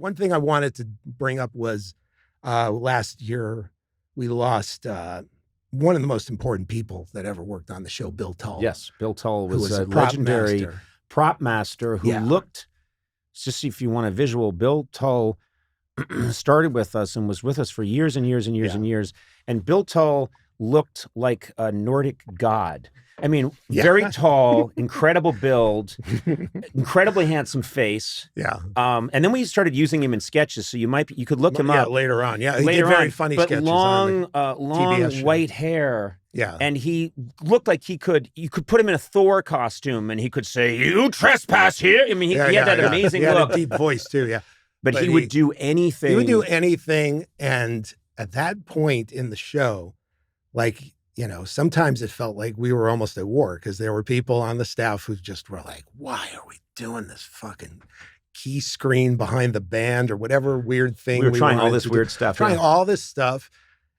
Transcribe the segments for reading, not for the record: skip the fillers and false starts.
One thing I wanted to bring up was last year we lost one of the most important people that ever worked on the show, Bill Tull. Yes, Bill Tull was a prop legendary master. prop master who looked, just if you want a visual, Bill Tull started with us and was with us for years and years and years and years. And Bill Tull looked like a Nordic god. I mean, very tall, incredible build, incredibly handsome face. Yeah. And then we started using him in sketches, so you could look him up later on. Yeah, he later did very on, funny but sketches. long, on the long TBS show. white hair. Yeah. And he looked like you could put him in a Thor costume and he could say, "You trespass here." I mean, he had that amazing look. He look. had a deep voice too, yeah. But he would do anything. He would do anything. And at that point in the show, like, you know, sometimes it felt like we were almost at war because there were people on the staff who just were like, why are we doing this fucking key screen behind the band or whatever weird thing? We were trying all wanted this to weird do. stuff. Trying all this stuff.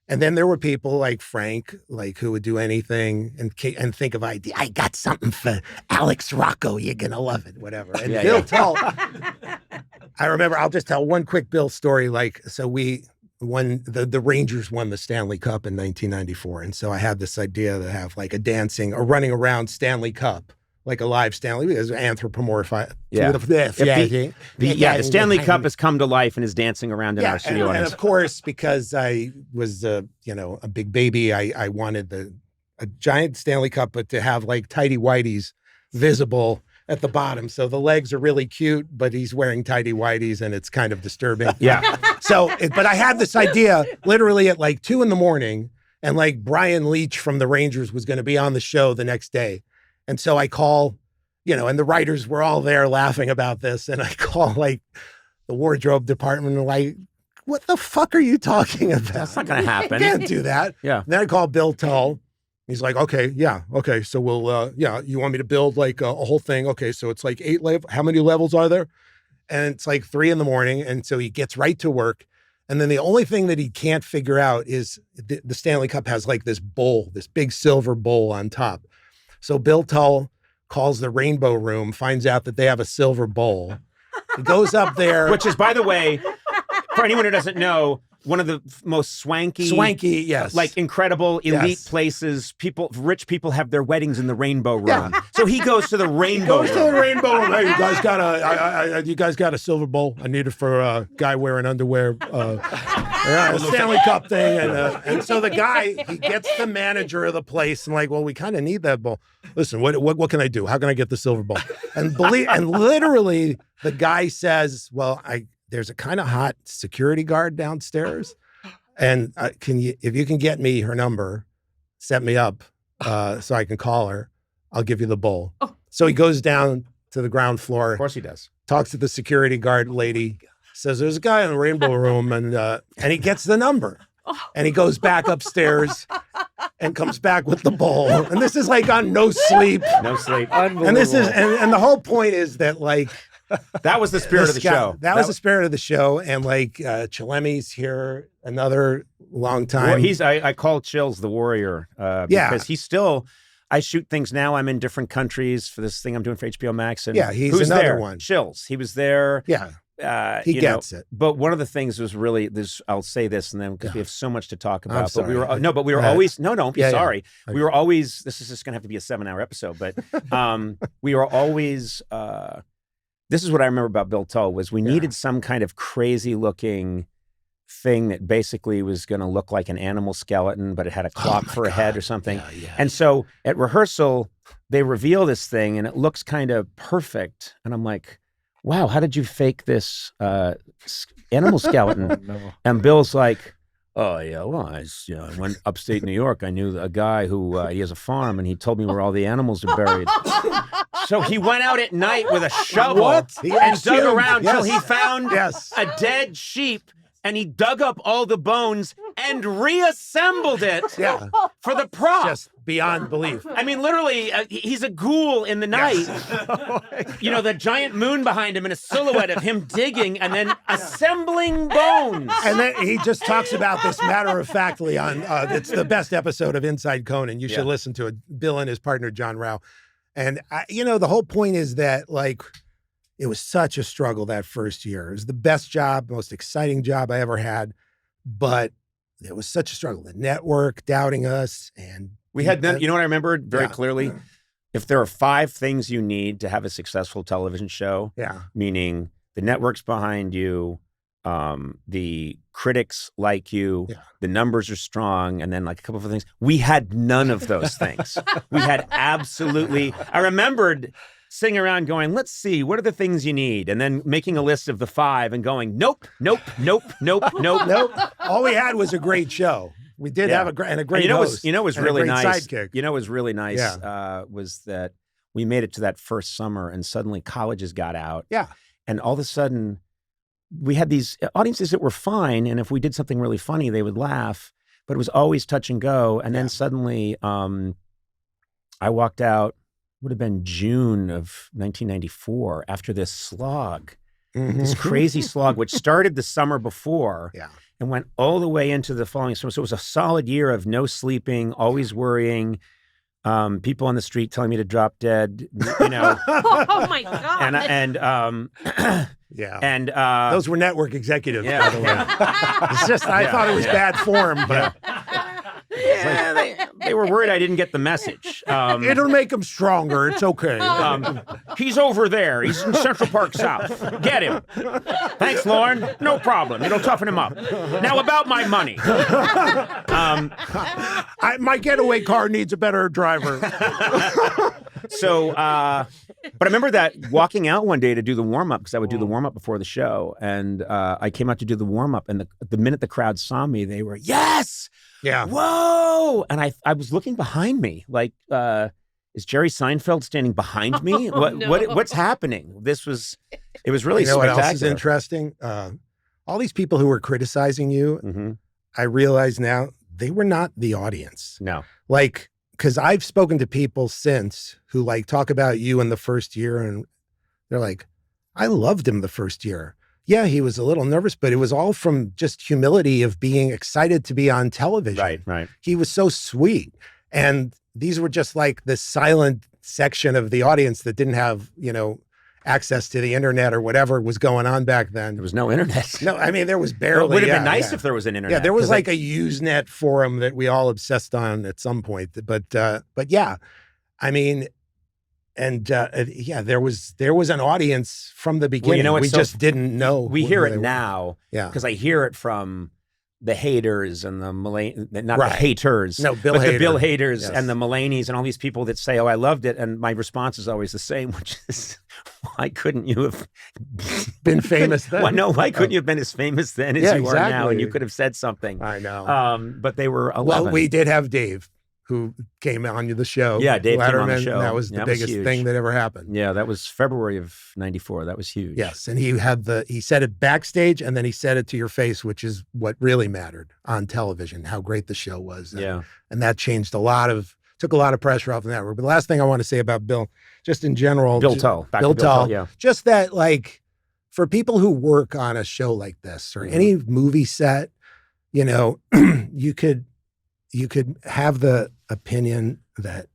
And then there were people like Frank, like who would do anything and think of idea. I got something for Alex Rocco. You're going to love it, whatever. And Bill Tull, I remember, I'll just tell one quick Bill story. Like, so the Rangers won the Stanley Cup in 1994. And so I had this idea to have like a running around Stanley Cup, like a live Stanley, as anthropomorphized. The Stanley Cup has come to life and is dancing around in our studio. And of course, because I was, a big baby, I wanted a giant Stanley Cup, but to have like tighty whities visible at the bottom. So the legs are really cute, but he's wearing tighty whities and it's kind of disturbing. Yeah. But I had this idea literally at like 2 a.m. and like Brian Leach from the Rangers was going to be on the show the next day. And so I call, and the writers were all there laughing about this. And I call like the wardrobe department and like, what the fuck are you talking about? That's not going to happen. You can't do that. Yeah. And then I call Bill Tull. He's like, okay. So we'll, you want me to build like a whole thing? Okay. So it's like 8 levels. How many levels are there? And it's like 3 a.m. And so he gets right to work. And then the only thing that he can't figure out is the Stanley Cup has like this bowl, this big silver bowl on top. So Bill Tull calls the Rainbow Room, finds out that they have a silver bowl. He goes up there. Which is, by the way, for anyone who doesn't know, one of the most swanky, yes, like incredible elite places. Rich people have their weddings in the Rainbow Room. Yeah. So he goes to the Rainbow Room. To the Rainbow Room. Hey, you guys got a silver bowl? I need it for a guy wearing underwear. A Stanley Cup thing. And so the guy, he gets the manager of the place and like, well, we kind of need that bowl. Listen, what can I do? How can I get the silver bowl? And literally the guy says, well, there's a kind of hot security guard downstairs. And if you can get me her number, set me up so I can call her, I'll give you the bowl. Oh. So he goes down to the ground floor. Of course he does. Talks to the security guard lady, says there's a guy in the Rainbow Room and he gets the number. And he goes back upstairs and comes back with the bowl. And this is like on no sleep. No sleep. And this is, and the whole point is that like, that was the spirit of the show. That was the spirit of the show. And like Chilemi's here, another long time. Well, I call Chills the warrior because he's still, I shoot things now. I'm in different countries for this thing I'm doing for HBO Max. And he's who's another there? one. Chills. He was there. Yeah. He gets it. But one of the things was really this, I'll say this and then because we have so much to talk about. I'm sorry. But we were always, don't be sorry. Okay. We were always, this is just going to have to be a 7-hour episode, but we were always, this is what I remember about Bill Tull was we needed some kind of crazy looking thing that basically was going to look like an animal skeleton, but it had a clock for a head or something. And so at rehearsal, they reveal this thing and it looks kind of perfect. And I'm like, wow, how did you fake this animal skeleton? No. And Bill's like, oh, yeah, well, I went upstate New York. I knew a guy who, he has a farm, and he told me where all the animals are buried. So he went out at night with a shovel and dug around till he found a dead sheep, and he dug up all the bones and reassembled it for the prop. Just beyond belief. I mean, literally, he's a ghoul in the night. The giant moon behind him and a silhouette of him digging and then assembling bones. And then he just talks about this matter-of-factly on, it's the best episode of Inside Conan. You should listen to it. Bill and his partner, John Rao. And, the whole point is that, like, it was such a struggle that first year. It was the best job, most exciting job I ever had, but it was such a struggle. The network doubting us, and we had you know what I remember very clearly? If there are 5 things you need to have a successful television show, meaning the network's behind you, the critics like you, the numbers are strong, and then like a couple of things. We had none of those things. We had absolutely, I remembered sitting around going, let's see, what are the things you need? And then making a list of the 5 and going, nope. All we had was a great show. We did have a great host. Was really nice. Sidekick. You know, was really nice was that we made it to that first summer, and suddenly colleges got out. Yeah, and all of a sudden, we had these audiences that were fine, and if we did something really funny, they would laugh. But it was always touch and go. And then suddenly, I walked out. Would have been June of 1994 after this slog, this crazy slog, which started the summer before. And went all the way into the following summer. So it was a solid year of no sleeping, always worrying, people on the street telling me to drop dead, you know. Oh my God. And those were network executives, by the way. It's just, I thought it was bad form, but they were worried I didn't get the message. It'll make them stronger. It's okay. He's over there. He's in Central Park South. Get him. Thanks, Lauren. No problem. It'll toughen him up. Now about my money. My getaway car needs a better driver. So, but I remember that walking out one day to do the warm-up, because I would do the warm-up before the show. And I came out to do the warm-up, and the minute the crowd saw me, they were, yes! Yeah. Whoa! And I was looking behind me, like, is Jerry Seinfeld standing behind me? What's happening? It was really spectacular. What else is interesting? All these people who were criticizing you, I realize now they were not the audience. No. Like, because I've spoken to people since who like talk about you in the first year, and they're like, I loved him the first year. Yeah, he was a little nervous, but it was all from just humility of being excited to be on television. Right. He was so sweet. And these were just like the silent section of the audience that didn't have, access to the internet or whatever was going on back then. There was no internet. No, I mean, there was barely. It would have been nice if there was an internet. Yeah, there was like a Usenet forum that we all obsessed on at some point. But yeah, I mean, and there was an audience from the beginning. Well, we just didn't know. We hear it now. Yeah, because I hear it from the haters and the haters. No, the Bill haters and the Mulaney's and all these people that say, oh, I loved it. And my response is always the same, which is, why couldn't you have been famous then? Why couldn't you have been as famous then as you are now? And you could have said something. I know. But they were 11. Well, we did have Dave, who came on the show. Yeah, Dave came on the show. That was the biggest thing that ever happened. Yeah, that was February of '94. That was huge. Yes, and he said it backstage, and then he said it to your face, which is what really mattered on television, how great the show was. And that changed took a lot of pressure off the network. But the last thing I want to say about Bill, just in general. Bill Tull. Bill Tull. Just that, like, for people who work on a show like this or any movie set, you could have the opinion that,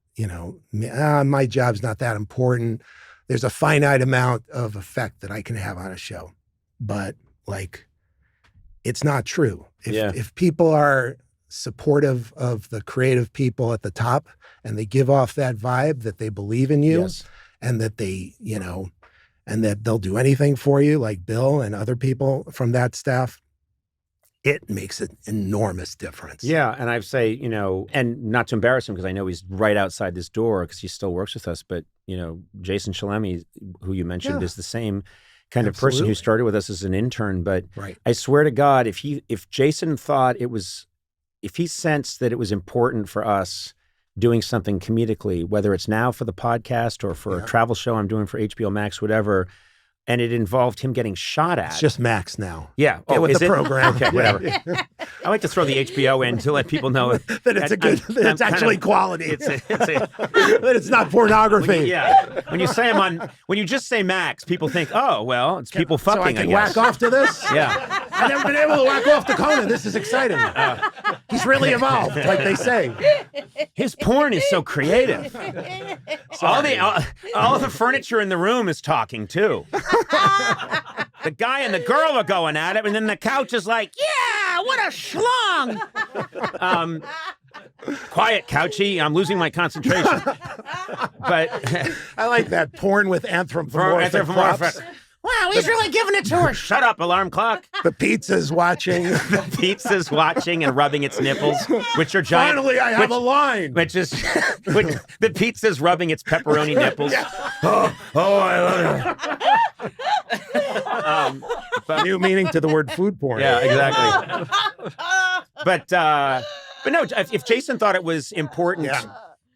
my job's not that important. There's a finite amount of effect that I can have on a show. But like, it's not true. If people are supportive of the creative people at the top and they give off that vibe that they believe in you and that they, and that they'll do anything for you, like Bill and other people from that staff, it makes an enormous difference. Yeah, and I say, and not to embarrass him because I know he's right outside this door because he still works with us, but, Jason Shalemi, who you mentioned, is the same kind of person who started with us as an intern. But I swear to God, if Jason thought if he sensed that it was important for us doing something comedically, whether it's now for the podcast or for a travel show I'm doing for HBO Max, whatever, and it involved him getting shot at. It's just Max now. Yeah. Get with the program. Okay, whatever. I like to throw the HBO in to let people know that it's it's actually quality. That it's not pornography. When you say when you just say Max, people think, oh, well, it's people fucking. So I can whack off to this? Yeah. I've never been able to walk off to Conan. This is exciting. He's really evolved, like they say. His porn is so creative. All the furniture in the room is talking too. The guy and the girl are going at it, and then the couch is like, yeah, what a schlong. Quiet, couchy. I'm losing my concentration. But I like that porn with anthropomorphic props. Wow, he's really giving it to her. Shut up, alarm clock. The pizza's watching. The pizza's watching and rubbing its nipples, which are giant. Finally, I have a line. Which the pizza's rubbing its pepperoni nipples. Yeah. Oh, I love it. New meaning to the word food porn. Yeah, exactly. But no, if Jason thought it was important,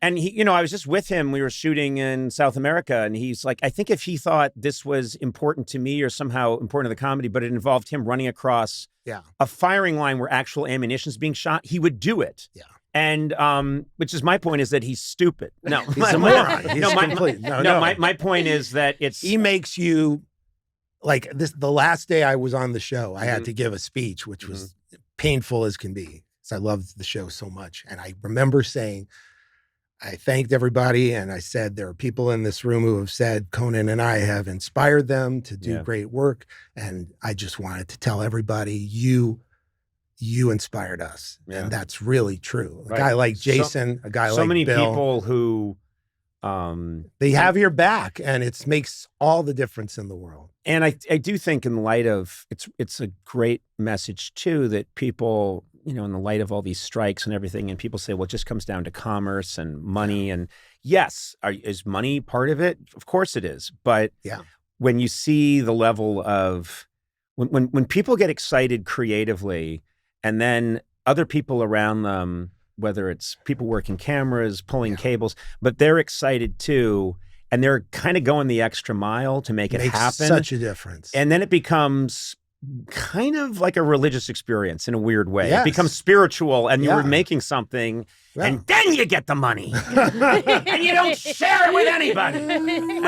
and he, I was just with him. We were shooting in South America, and he's like, I think if he thought this was important to me or somehow important to the comedy, but it involved him running across a firing line where actual ammunition is being shot, he would do it. Yeah. And which is my point is that he's stupid. No, he's a moron. He's complete. My point is that he makes you like this. The last day I was on the show, I had to give a speech, which was painful as can be. I loved the show so much. And I remember saying, I thanked everybody. And I said, there are people in this room who have said Conan and I have inspired them to do great work. And I just wanted to tell everybody, you inspired us. Yeah. And that's really true. A guy like Jason, a guy like Bill. So many people who... they have your back, and it makes all the difference in the world. And I do think in light of, it's a great message too, that people... in the light of all these strikes and everything, and people say, well, it just comes down to commerce and money. And yes, is money part of it? Of course it is. But when you see the level of, when people get excited creatively, and then other people around them, whether it's people working cameras, pulling cables, but they're excited too, and they're kind of going the extra mile to make it happen. Such a difference. And then it becomes kind of like a religious experience in a weird way. Yes. It becomes spiritual, and you were making something, and then you get the money. And you don't share it with anybody. Maybe.